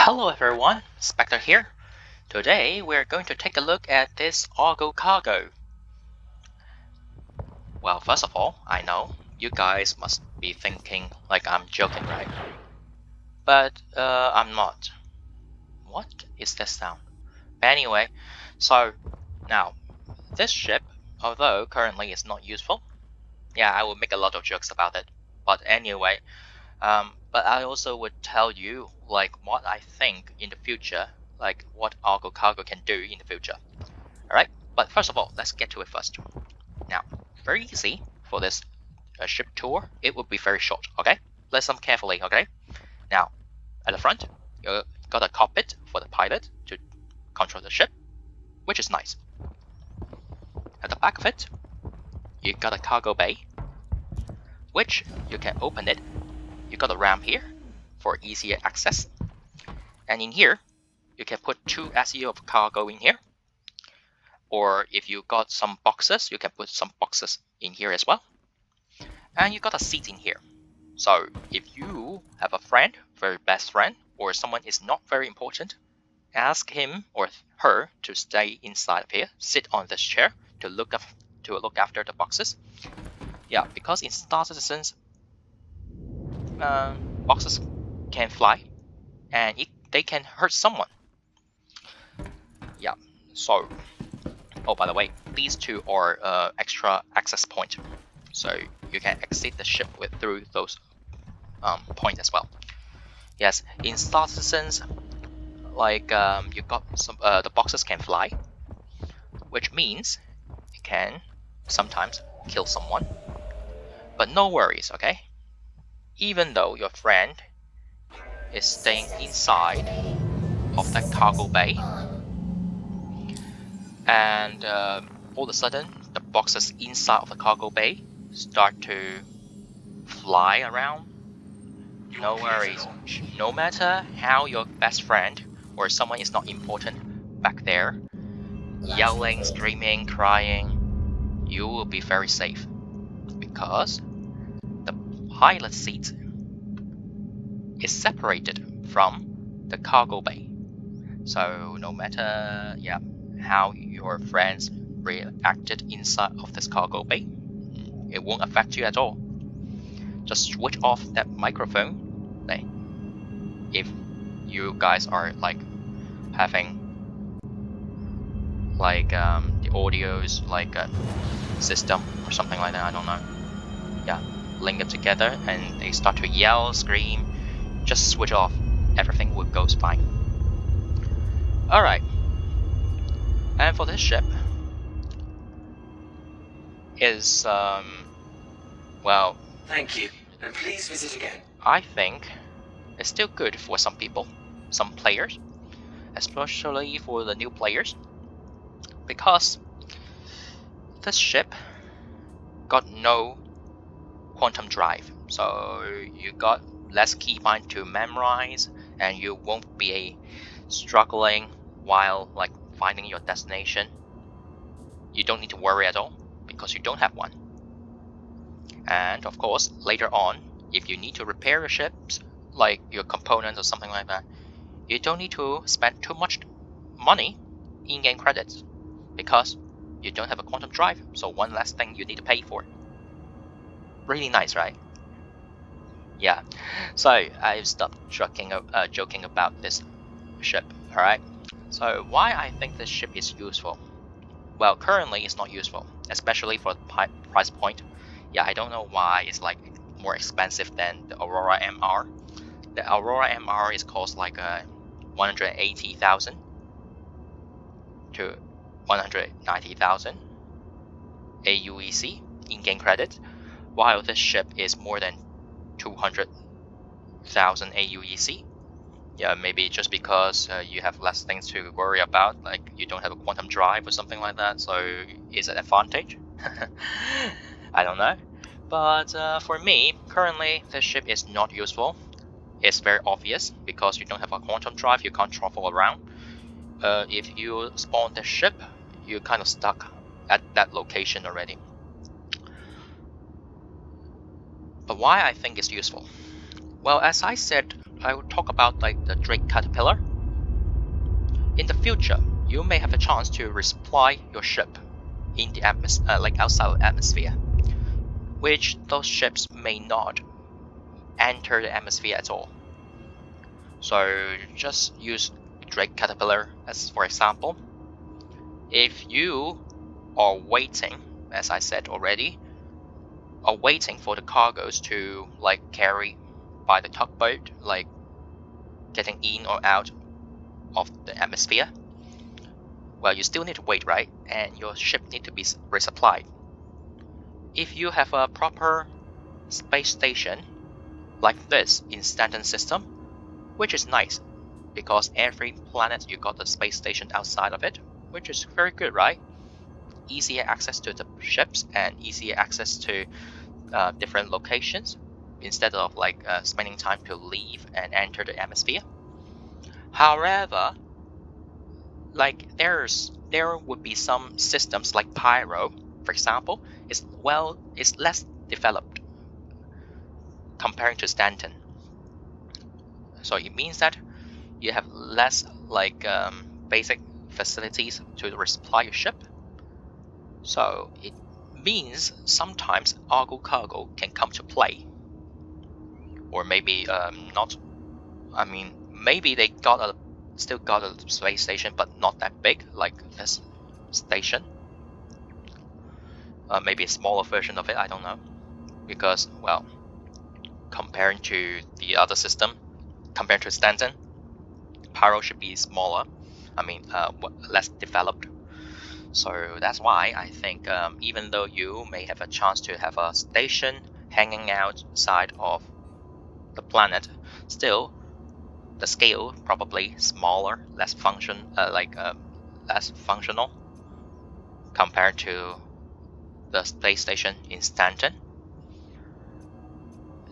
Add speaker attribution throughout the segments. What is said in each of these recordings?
Speaker 1: Hello everyone, Specter here. Today we're going to take a look at this Argo Cargo. Well, first of all, I know you guys must be thinking like I'm joking, right? But I'm not. What is that sound? Anyway, so now this ship, although currently it's not useful, yeah, I will make a lot of jokes about it. But anyway, but I also would tell you like what I think in the future, like what Argo Cargo can do in the future. Alright, but first of all, let's get to it first. Now, very easy for this ship tour. It will be very short, okay? Listen carefully, okay? Now, at the front, you got a cockpit for the pilot to control the ship, which is nice. At the back of it, you got a cargo bay, which you can open it. You got a ramp here for easier access. And in here, you can put 2 SEO of cargo in here. Or if you got some boxes, you can put some boxes in here as well. And you got a seat in here. So if you have a friend, very best friend, or someone is not very important, ask him or her to stay inside of here, sit on this chair to look after the boxes. Yeah, because in Star Citizens, boxes can fly and they can hurt someone. Yeah, so oh, by the way, these 2 are extra access point, so you can exit the ship through those points as well. Yes, in Star Citizens, like you got some the boxes can fly, which means it can sometimes kill someone. But no worries, okay? Even though your friend is staying inside of that cargo bay, and all of a sudden the boxes inside of the cargo bay start to fly around, no worries. No matter how your best friend or someone is not important back there, yelling, screaming, crying, you will be very safe because the pilot seat is separated from the cargo bay. So no matter how your friends reacted inside of this cargo bay, it won't affect you at all. Just switch off that microphone. If you guys are like having like the audio's like a system or something like that, I don't know. Yeah, link them together and they start to yell, scream, just switch off. Everything will go fine. Alright. And for this ship is well,
Speaker 2: thank you, and please visit again.
Speaker 1: I think it's still good for some people, some players, especially for the new players, because this ship got no quantum drive, so you got less keybind to memorize, and you won't be struggling while like finding your destination. You don't need to worry at all because you don't have one. And of course, later on, if you need to repair your ships, like your components or something like that, you don't need to spend too much money in-game credits because you don't have a quantum drive, so one less thing you need to pay for. Really nice, right? Yeah, so I've stopped joking about this ship, alright? So why I think this ship is useful? Well, currently it's not useful, especially for the price point. Yeah, I don't know why it's like more expensive than the Aurora MR. The Aurora MR is cost like 180,000 to 190,000 AUEC in-game credit, while this ship is more than 200,000 AUEC. Yeah, maybe just because you have less things to worry about, like you don't have a quantum drive or something like that, so it's an advantage. I don't know. But for me, currently this ship is not useful. It's very obvious because you don't have a quantum drive, you can't travel around. If you spawn the ship, you're kind of stuck at that location already. But why I think it's useful? Well, as I said I will talk about like the Drake Caterpillar. In the future, you may have a chance to resupply your ship in the like outside of the atmosphere, which those ships may not enter the atmosphere at all. So just use Drake Caterpillar as for example. If you are waiting, as I said already, are waiting for the cargoes to like carry by the tugboat, like getting in or out of the atmosphere, well, you still need to wait, right? And your ship need to be resupplied. If you have a proper space station like this in Stanton system, which is nice because every planet you got a space station outside of it, which is very good, right? Easier access to the ships and easier access to different locations instead of like spending time to leave and enter the atmosphere. However, like there would be some systems like Pyro, for example, it's less developed comparing to Stanton. So it means that you have less like basic facilities to resupply your ship. So it means sometimes Argo Cargo can come to play, or maybe not. I mean, maybe they still got a space station, but not that big like this station. Maybe a smaller version of it. I don't know, because well, comparing to the other system, compared to Stanton, Pyro should be smaller. I mean, less developed. So that's why I think even though you may have a chance to have a station hanging outside of the planet, still the scale probably smaller, less less functional compared to the space station in Stanton.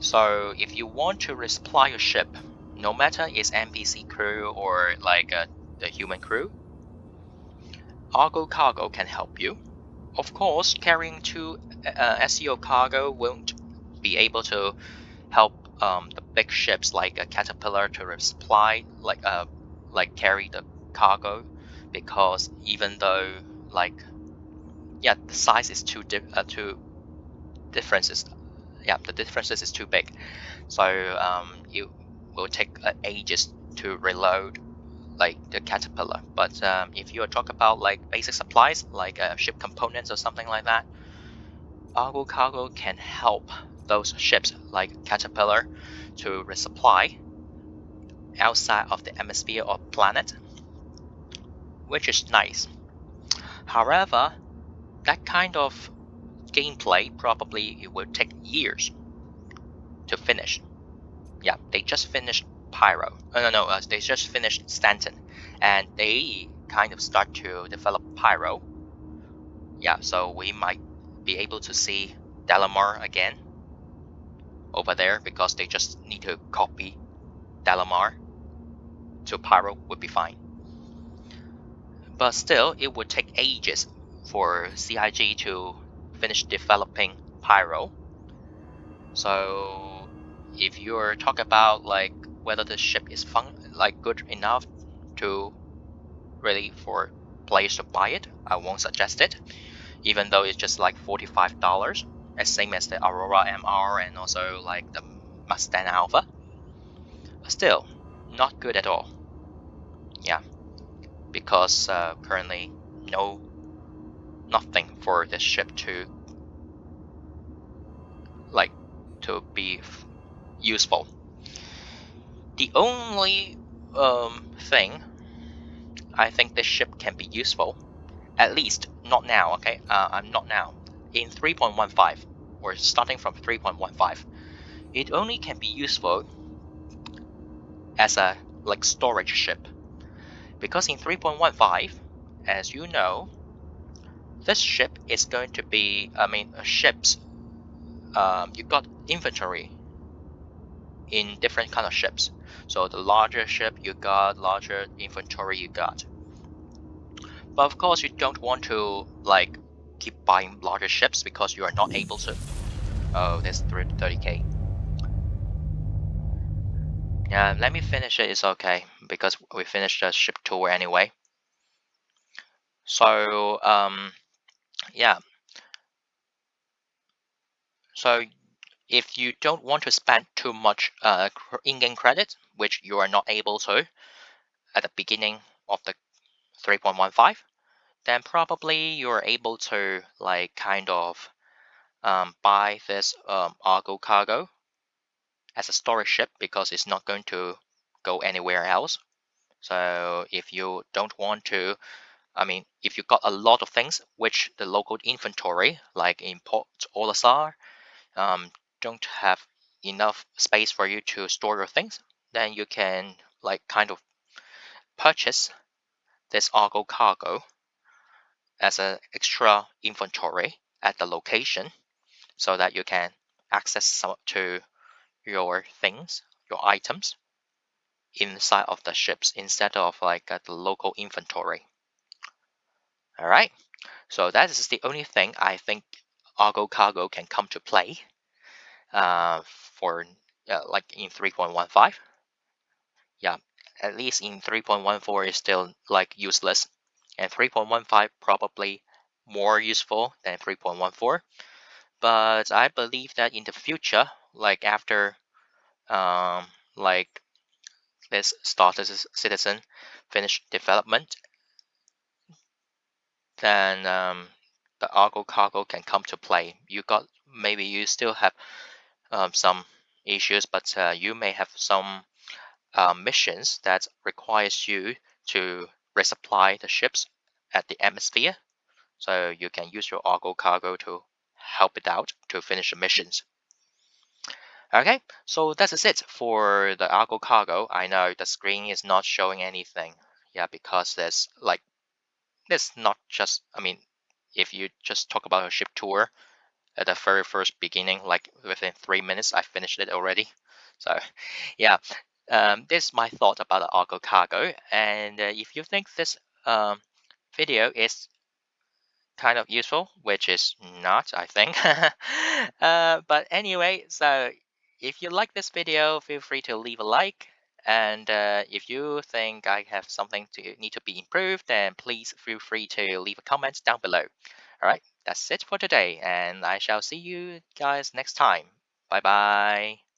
Speaker 1: So if you want to resupply your ship, no matter it's NPC crew or like the human crew, Argo Cargo can help you. Of course, carrying two SEO cargo won't be able to help the big ships like a Caterpillar to resupply, like carry the cargo, because even though like yeah, the size is too differences. Yeah, the differences is too big. So it will take ages to reload like the Caterpillar. But if you talk about like basic supplies, like ship components or something like that, Argo Cargo can help those ships like Caterpillar to resupply outside of the atmosphere or planet, which is nice. However, that kind of gameplay probably it will take years to finish. Yeah, they just finished Pyro. No, they just finished Stanton, and they kind of start to develop Pyro. Yeah, so we might be able to see Delamar again over there because they just need to copy Delamar to Pyro would be fine. But still, it would take ages for CIG to finish developing Pyro. So if you're talking about like whether the ship is good enough to really for players to buy it, I won't suggest it. Even though it's just like $45, as same as the Aurora MR and also like the Mustang Alpha. But still, not good at all. Yeah, because currently nothing for this ship to like to be useful. The only thing I think this ship can be useful, at least not now, okay? I'm not now. In 3.15, or starting from 3.15, it only can be useful as a like storage ship. Because in 3.15, as you know, this ship is going to be, ships, you got inventory in different kind of ships. So the larger ship you got, larger inventory you got. But of course, you don't want to like keep buying larger ships because you are not able to. Oh, there's 30k. Yeah, let me finish it. It's okay because we finished the ship tour anyway. So yeah. So if you don't want to spend too much in-game credit, which you are not able to at the beginning of the 3.15, then probably you're able to like kind of buy this Argo Cargo as a storage ship because it's not going to go anywhere else. So if you don't want to, I mean, if you got a lot of things which the local inventory, like in Port Olasar, um, don't have enough space for you to store your things, then you can like kind of purchase this Argo Cargo as an extra inventory at the location so that you can access some to your things, your items inside of the ships instead of like the local inventory. All right. So that is the only thing I think Argo Cargo can come to play for like in 3.15. Yeah, at least in 3.14 is still like useless, and 3.15 probably more useful than 3.14. But I believe that in the future, like after like this starter citizen finish development, then the Argo Cargo can come to play. You got maybe you still have some issues, but you may have some missions that requires you to resupply the ships at the atmosphere. So you can use your Argo Cargo to help it out to finish the missions. Okay, so that's it for the Argo Cargo. I know the screen is not showing anything. Yeah, because there's not just, I mean, if you just talk about a ship tour at the very first beginning, like within 3 minutes, I finished it already. So, yeah, this is my thought about the Argo Cargo. And if you think this um, video is kind of useful, which is not, I think. But anyway, so if you like this video, feel free to leave a like. And if you think I have something to need to be improved, then please feel free to leave a comment down below. All right, that's it for today, and I shall see you guys next time. Bye bye.